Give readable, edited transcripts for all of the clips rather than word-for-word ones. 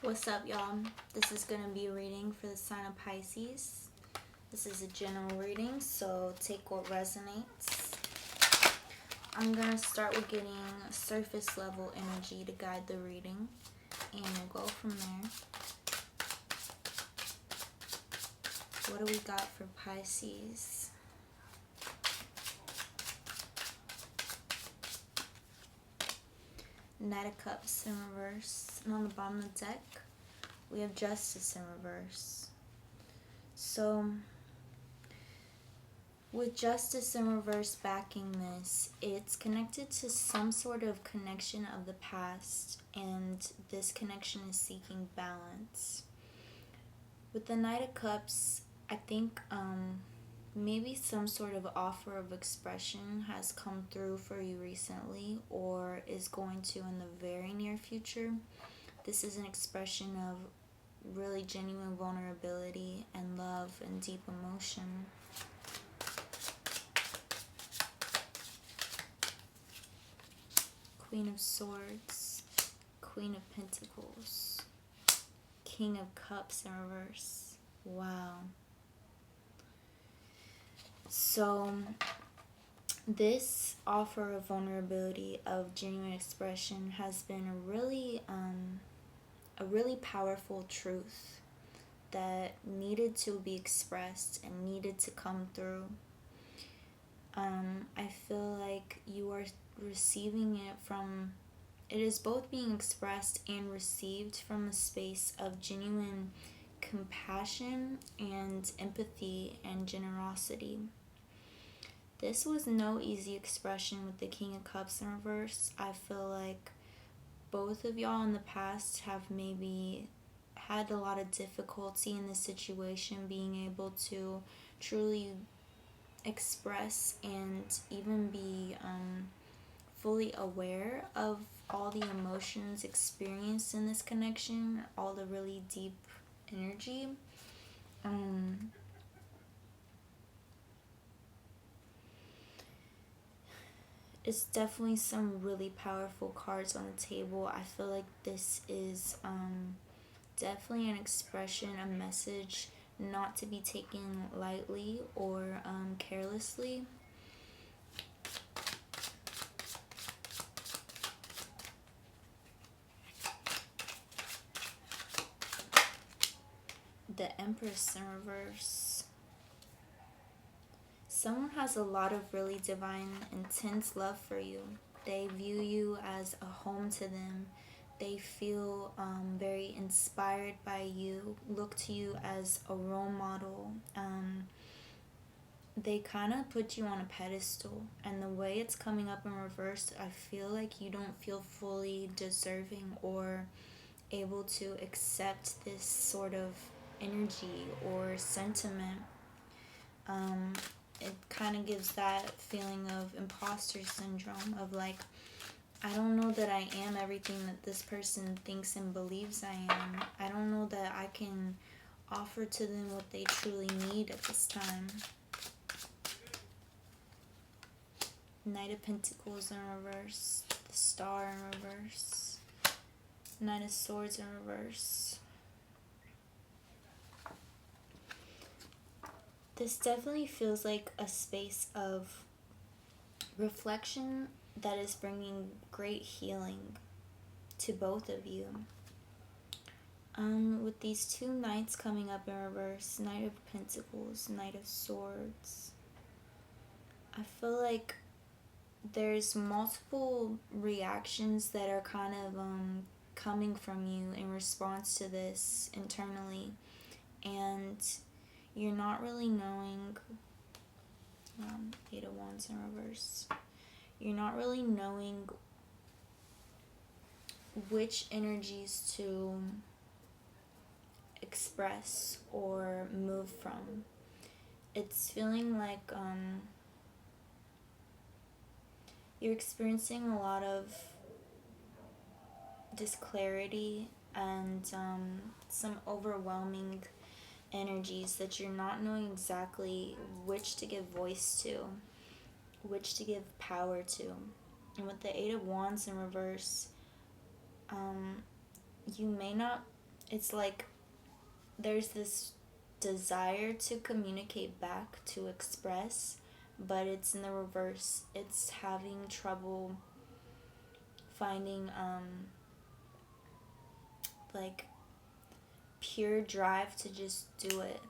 What's up, y'all? This is going to be a reading for the sign of Pisces. This is a general reading, so take what resonates. I'm going to start with getting surface level energy to guide the reading, and we'll go from there. What do we got for Pisces? Knight of Cups in reverse, and on the bottom of the deck we have Justice in reverse. So with Justice in reverse backing this, it's connected to some sort of connection of the past, and this connection is seeking balance. With the Knight of Cups, I think maybe some sort of offer of expression has come through for you recently, or is going to in the very near future. This is an expression of really genuine vulnerability and love and deep emotion. Queen of Swords, Queen of Pentacles, King of Cups in reverse. Wow. So this offer of vulnerability, of genuine expression, has been a really powerful truth that needed to be expressed and needed to come through. I feel like you are receiving it from, it is both being expressed and received from a space of genuine compassion and empathy and generosity. This was no easy expression with the King of Cups in reverse. I feel like both of y'all in the past have maybe had a lot of difficulty in this situation, being able to truly express and even be fully aware of all the emotions experienced in this connection, all the really deep energy. It's definitely some really powerful cards on the table. I feel like this is definitely an expression, a message not to be taken lightly or carelessly. The Empress in reverse. Someone has a lot of really divine, intense love for you. They view you as a home to them. They feel very inspired by you, look to you as a role model. They kind of put you on a pedestal, and the way it's coming up in reverse, I feel like you don't feel fully deserving or able to accept this sort of energy or sentiment. It kind of gives that feeling of imposter syndrome, of like, I don't know that I am everything that this person thinks and believes I am. I don't know that I can offer to them what they truly need at this time. Knight of Pentacles in reverse, the Star in reverse, Knight of Swords in reverse. This definitely feels like a space of reflection that is bringing great healing to both of you. With these two knights coming up in reverse, Knight of Pentacles, Knight of Swords, I feel like there's multiple reactions that are kind of coming from you in response to this internally, and you're not really knowing. Eight of Wands in reverse. You're not really knowing which energies to express or move from. It's feeling like you're experiencing a lot of disclarity and some overwhelming energies that you're not knowing exactly which to give voice to, which to give power to. And with the Eight of Wands in reverse, you may not it's like there's this desire to communicate back, to express, but it's in the reverse. It's having trouble finding like pure drive to just do it.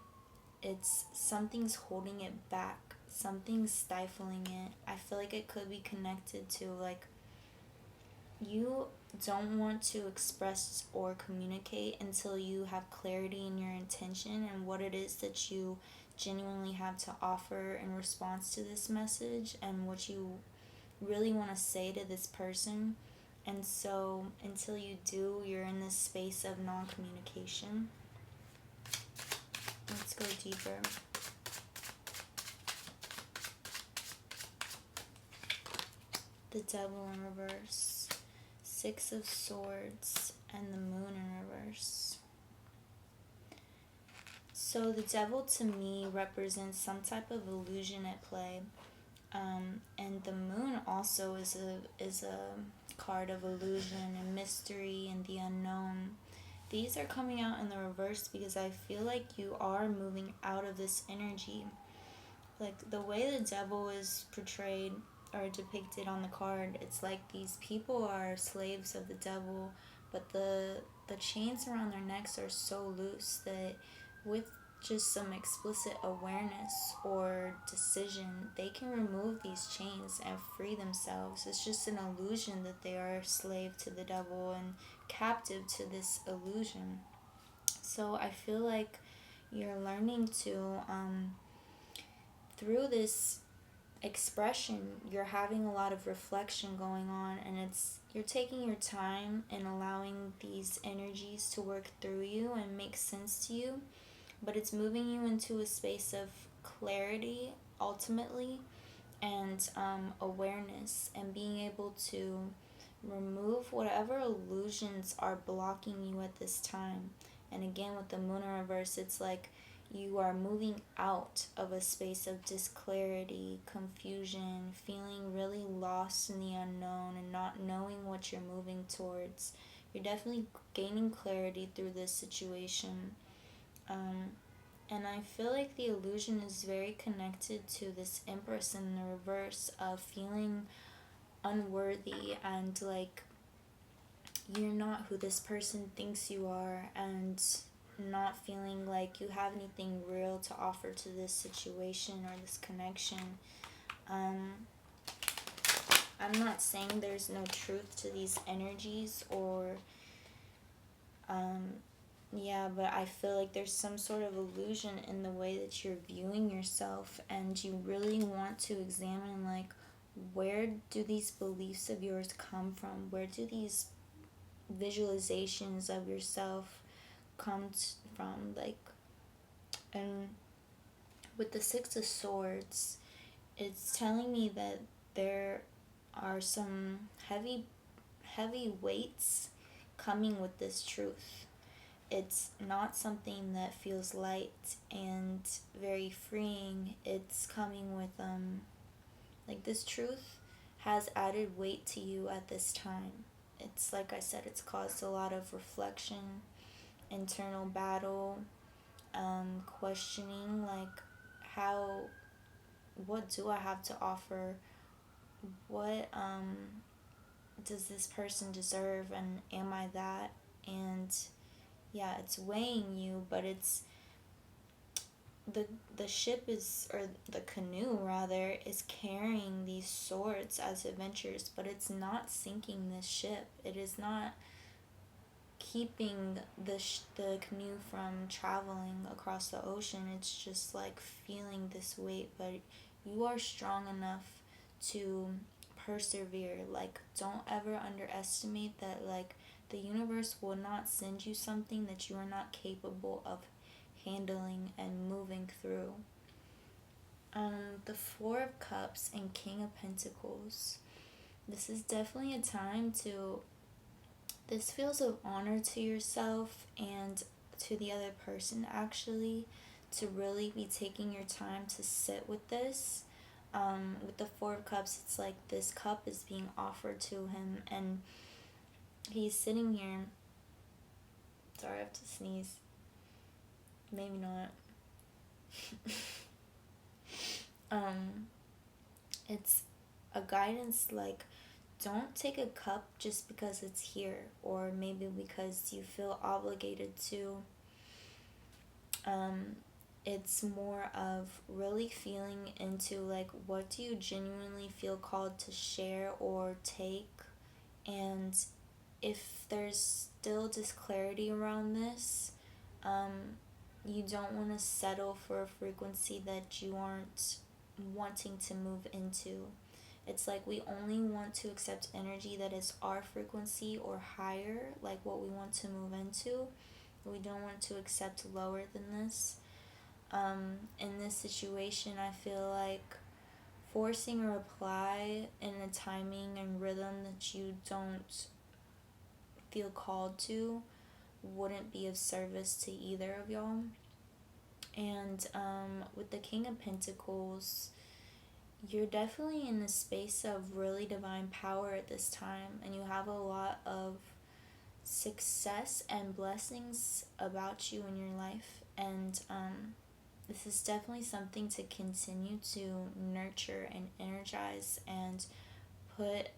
It's something's holding it back, something's stifling it. I feel like it could be connected to like you don't want to express or communicate until you have clarity in your intention and what it is that you genuinely have to offer in response to this message and what you really want to say to this person. And so until you do, you're in this space of non-communication. Let's go deeper. The Devil in reverse, Six of Swords, and the Moon in reverse. So the Devil to me represents some type of illusion at play, and the Moon also is a card of illusion and mystery and the unknown. These are coming out in the reverse because I feel like you are moving out of this energy. Like the way the Devil is portrayed or depicted on the card, it's like these people are slaves of the devil, but the chains around their necks are so loose that with just some explicit awareness or decision, they can remove these chains and free themselves. It's just an illusion that they are a slave to the devil and captive to this illusion. So I feel like you're learning to through this expression, you're having a lot of reflection going on, and you're taking your time and allowing these energies to work through you and make sense to you, but it's moving you into a space of clarity ultimately, and awareness, and being able to remove whatever illusions are blocking you at this time. And again, with the Moon in reverse, it's like you are moving out of a space of disclarity, confusion, feeling really lost in the unknown and not knowing what you're moving towards. You're definitely gaining clarity through this situation. And I feel like the illusion is very connected to this Empress in the reverse of feeling unworthy and like you're not who this person thinks you are, and not feeling like you have anything real to offer to this situation or this connection. I'm not saying there's no truth to these energies or but I feel like there's some sort of illusion in the way that you're viewing yourself, and you really want to examine like, where do these beliefs of yours come from? Where do these visualizations of yourself come from? Like, and with the Six of Swords, it's telling me that there are some heavy weights coming with this truth. It's not something that feels light and very freeing. It's coming with like this truth has added weight to you at this time. It's like I said, it's caused a lot of reflection, internal battle, questioning like what do I have to offer? What does this person deserve, and am I that? And yeah, it's weighing you, but it's the ship is, or the canoe rather, is carrying these swords as adventures, but it's not sinking this ship. It is not keeping the canoe from traveling across the ocean. It's just like feeling this weight, but you are strong enough to persevere. Like, don't ever underestimate that, like, the universe will not send you something that you are not capable of handling and moving through. The Four of Cups and King of Pentacles. This is definitely a time to, this feels of honor to yourself and to the other person, actually, to really be taking your time to sit with this. With the Four of Cups, it's like this cup is being offered to him, and he's sitting here Sorry, I have to sneeze. Maybe not. It's a guidance like, don't take a cup just because it's here, or maybe because you feel obligated to. It's more of really feeling into like, what do you genuinely feel called to share or take, and if there's still disclarity around this, you don't want to settle for a frequency that you aren't wanting to move into. It's like we only want to accept energy that is our frequency or higher, like what we want to move into. We don't want to accept lower than this. In this situation, I feel like forcing a reply in a timing and rhythm that you don't feel called to wouldn't be of service to either of y'all. And with the King of Pentacles, you're definitely in a space of really divine power at this time, and you have a lot of success and blessings about you in your life, and this is definitely something to continue to nurture and energize and put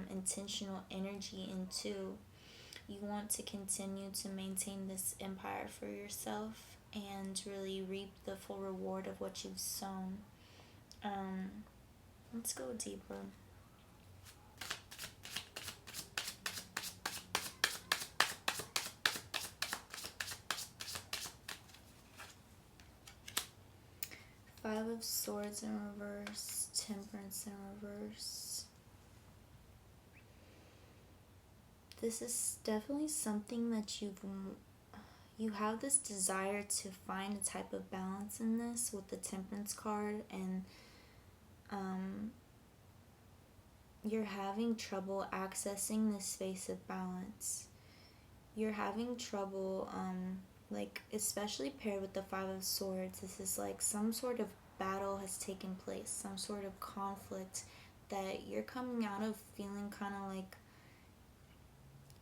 intentional energy into. You want to continue to maintain this empire for yourself and really reap the full reward of what you've sown. Let's go deeper. Five of Swords in reverse, Temperance in reverse. This is definitely something that you have this desire to find a type of balance in this with the Temperance card, and you're having trouble accessing this space of balance. You're having trouble, like, especially paired with the Five of Swords. This is like some sort of battle has taken place, some sort of conflict that you're coming out of feeling kind of like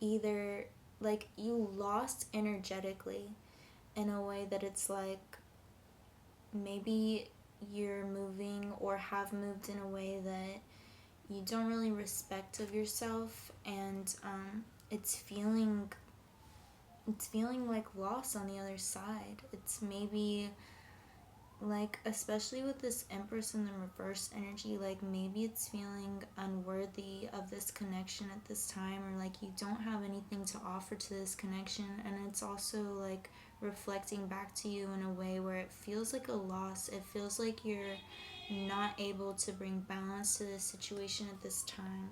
either like you lost energetically in a way that it's like maybe you're moving or have moved in a way that you don't really respect of yourself, and it's feeling like loss on the other side. It's maybe like, especially with this Empress in the reverse energy, like maybe it's feeling unworthy of this connection at this time, or like you don't have anything to offer to this connection, and it's also like reflecting back to you in a way where it feels like a loss. It feels like you're not able to bring balance to this situation at this time.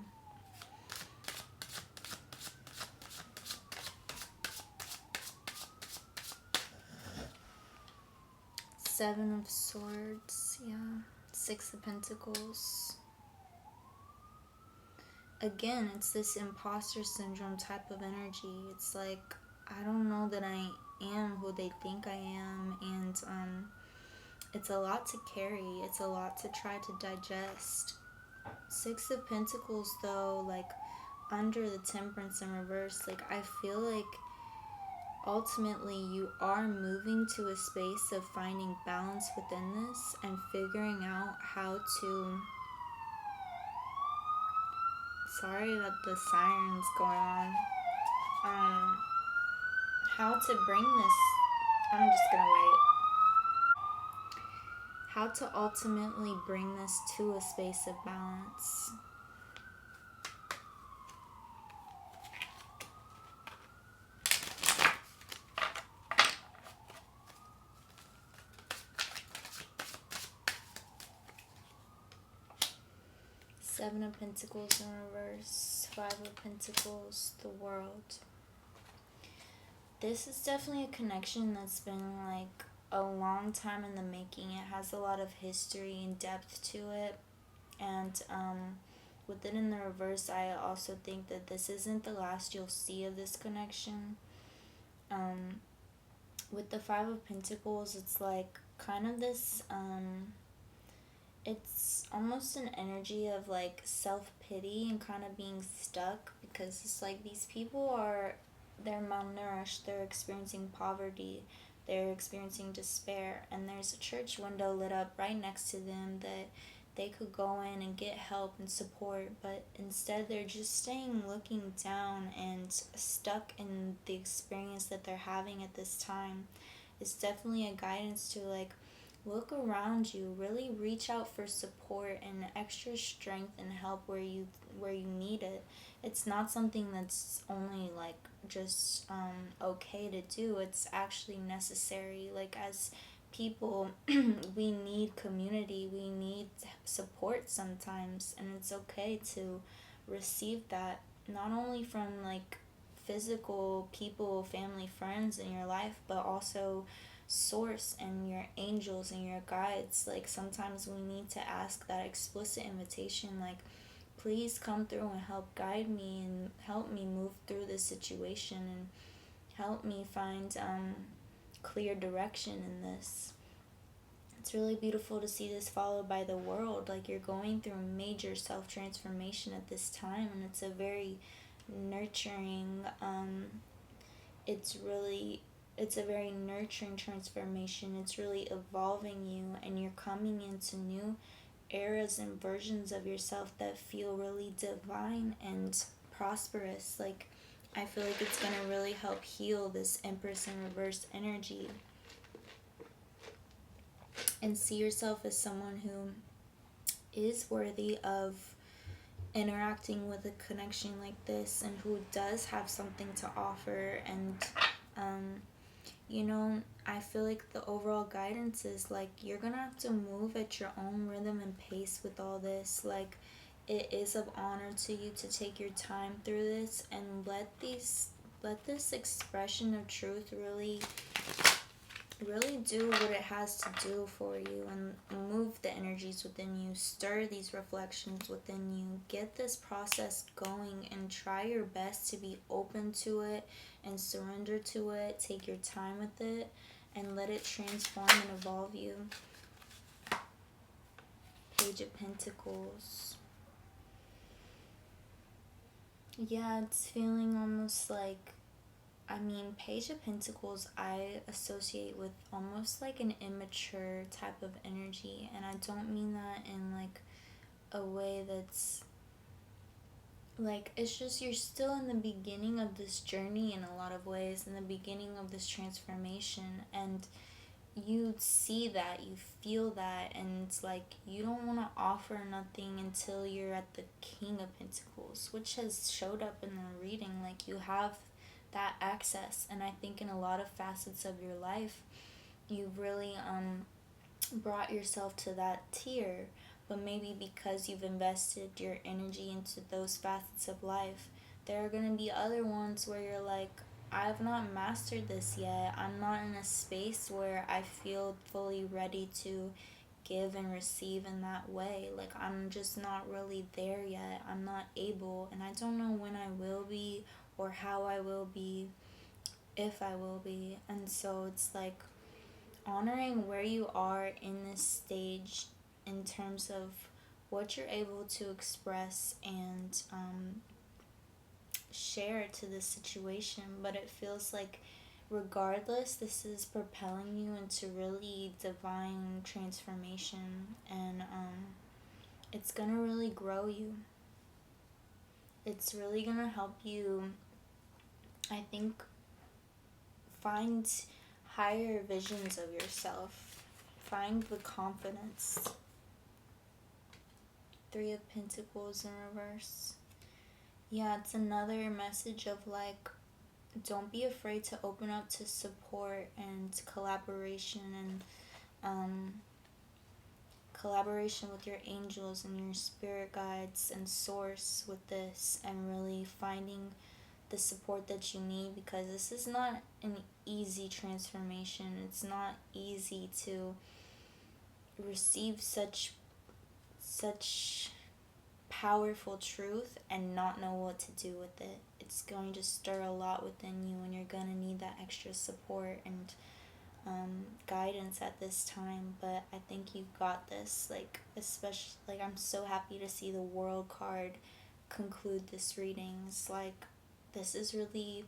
Seven of Swords, yeah. Six of Pentacles. Again, it's this imposter syndrome type of energy. It's like, I don't know that I am who they think I am, and it's a lot to carry. It's a lot to try to digest. Six of Pentacles, though, like under the Temperance in reverse, like I feel like ultimately you are moving to a space of finding balance within this and figuring out how to... Sorry about the sirens going on. How to bring this... I'm just gonna wait. How to ultimately bring this to a space of balance. Seven of Pentacles in reverse, Five of Pentacles, the World. This is definitely a connection that's been like a long time in the making. It has a lot of history and depth to it, and with it in the reverse, I also think that this isn't the last you'll see of this connection. With the Five of Pentacles, it's like kind of this it's almost an energy of like self-pity and kind of being stuck, because it's like these people are they're malnourished, they're experiencing poverty, they're experiencing despair, and there's a church window lit up right next to them that they could go in and get help and support, but instead they're just staying looking down and stuck in the experience that they're having at this time. It's definitely a guidance to like look around you, really reach out for support and extra strength and help where you need it. It's not something that's only like just okay to do. It's actually necessary. Like as people, we need community, we need support sometimes, and it's okay to receive that, not only from like physical people, family, friends in your life, but also source and your angels and your guides. Like sometimes we need to ask that explicit invitation, like please come through and help guide me and help me move through this situation and help me find clear direction in this. It's really beautiful to see this followed by the world. Like you're going through a major self transformation at this time, and it's a very nurturing it's a very nurturing transformation. It's really evolving you, and you're coming into new eras and versions of yourself that feel really divine and prosperous. Like I feel like it's going to really help heal this Empress in reverse energy, and see yourself as someone who is worthy of interacting with a connection like this, and who does have something to offer. And you know, I feel like the overall guidance is like you're gonna have to move at your own rhythm and pace with all this. Like it is of honor to you to take your time through this and let this expression of truth really do what it has to do for you, and move the energies within you, stir these reflections within you, get this process going, and try your best to be open to it and surrender to it. Take your time with it and let it transform and evolve you. Page of Pentacles. Yeah, it's feeling almost like, Page of Pentacles I associate with almost like an immature type of energy, and I don't mean that in like a way that's like, it's just you're still in the beginning of this journey in a lot of ways, in the beginning of this transformation, and you see that, you feel that, and it's like you don't want to offer nothing until you're at the King of Pentacles, which has showed up in the reading. Like you have that access, and I think in a lot of facets of your life you've really brought yourself to that tier, but maybe because you've invested your energy into those facets of life, there are going to be other ones where you're like, I've not mastered this yet. I'm not in a space where I feel fully ready to give and receive in that way. Like I'm just not really there yet. I'm not able, and I don't know when I will be or how I will be, if I will be. And so it's like honoring where you are in this stage in terms of what you're able to express and share to this situation. But it feels like regardless, this is propelling you into really divine transformation, and it's gonna really grow you. It's really gonna help you, I think, find higher visions of yourself, find the confidence. Three of Pentacles in reverse. Yeah, it's another message of like, don't be afraid to open up to support and collaboration, and collaboration with your angels and your spirit guides and source with this, and really finding the support that you need, because this is not an easy transformation. It's not easy to receive such powerful truth and not know what to do with it. It's going to stir a lot within you, and you're going to need that extra support and guidance at this time. But I think you've got this. Like, especially, like, I'm so happy to see the World card conclude this reading. It's like, this is really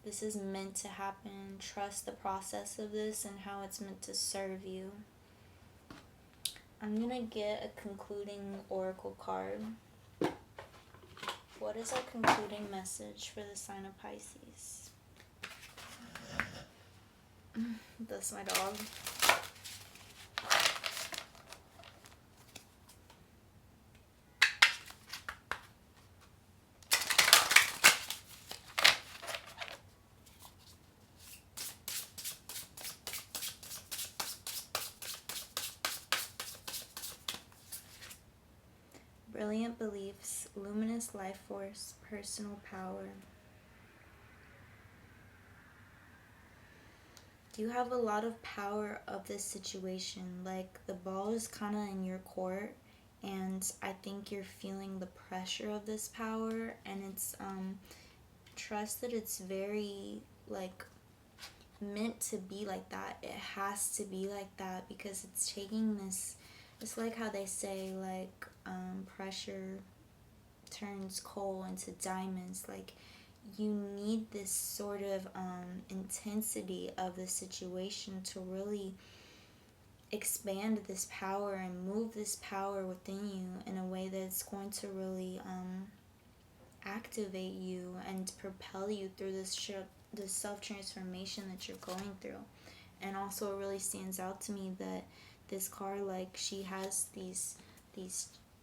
This is meant to happen. Trust the process of this and how it's meant to serve you. I'm going to get a concluding oracle card. What is our concluding message for the sign of Pisces? That's my dog. Brilliant beliefs, luminous life force, personal power. You have a lot of power of this situation. Like, the ball is kind of in your court, and I think you're feeling the pressure of this power, and it's trust that it's very like meant to be like that. It has to be like that because it's taking this. It's like how they say, like, pressure turns coal into diamonds. Like, you need this sort of intensity of the situation to really expand this power and move this power within you in a way that's going to really activate you and propel you through this self-transformation that you're going through. And also, it really stands out to me that this card, like, she has these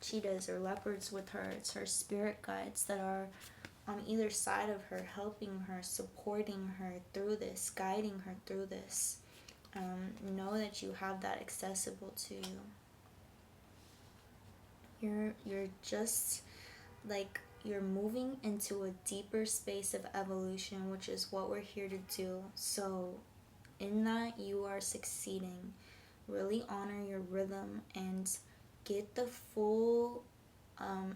cheetahs or leopards with her. It's her spirit guides that are on either side of her, helping her, supporting her through this, guiding her through this. Know that you have that accessible to you. You're just like, you're moving into a deeper space of evolution, which is what we're here to do. So in that, you are succeeding. Really honor your rhythm and get the full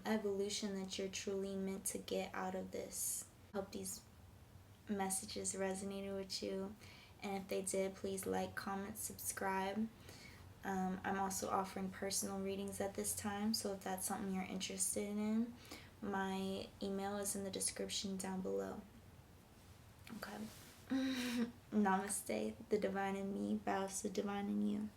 evolution that you're truly meant to get out of this. Hope these messages resonated with you, and if they did, please like, comment, subscribe. I'm also offering personal readings at this time, so if that's something you're interested in, my email is in the description down below. Okay. Namaste. The divine in me bows to the divine in you.